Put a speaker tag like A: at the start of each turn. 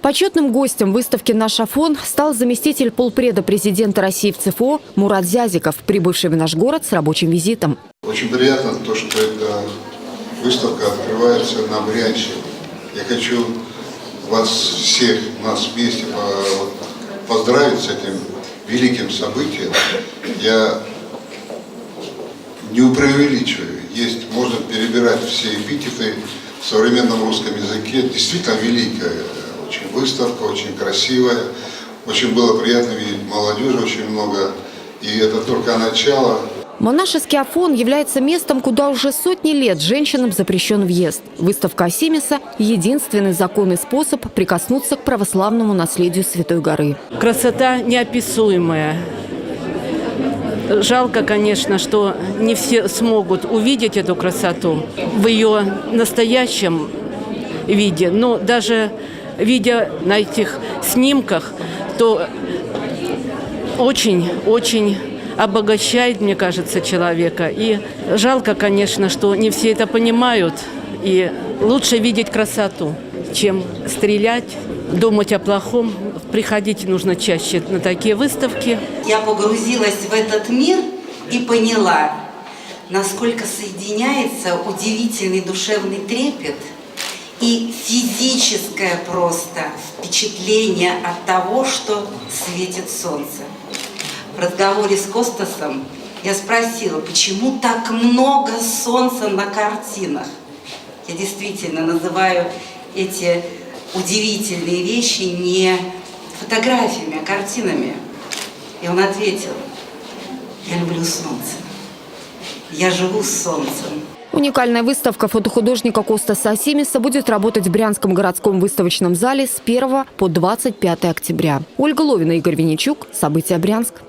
A: Почетным гостем выставки «Наш Афон» стал заместитель полпреда президента России в ЦФО Мурат Зязиков, прибывший в наш город с рабочим визитом.
B: Очень приятно то, что эта выставка открывается на Брянщине. Я хочу вас всех, нас вместе поздравить с этим великим событием. Я не преувеличиваю. Можно перебирать все эпитеты в современном русском языке. Действительно великая очень выставка, очень красивая. Очень было приятно видеть молодежи очень много. И это только начало.
A: Монашеский Афон является местом, куда уже сотни лет женщинам запрещен въезд. Выставка Осимиса – единственный законный способ прикоснуться к православному наследию Святой горы.
C: Красота неописуемая. Жалко, конечно, что не все смогут увидеть эту красоту в ее настоящем виде. Но даже видя на этих снимках, то очень обогащает, мне кажется, человека. И жалко, конечно, что не все это понимают. И лучше видеть красоту, чем стрелять, думать о плохом. Приходить нужно чаще на такие выставки.
D: Я погрузилась в этот мир и поняла, насколько соединяется удивительный душевный трепет и физическое просто впечатление от того, что светит солнце. В разговоре с Костасом я спросила, почему так много солнца на картинах. Я действительно называю эти удивительные вещи не фотографиями, а картинами. И он ответил: я люблю солнце. Я живу с солнцем.
A: Уникальная выставка фотохудожника Костаса Осимиса будет работать в Брянском городском выставочном зале с 1 по 25 октября. Ольга Ловина, Игорь Винничук. События Брянск.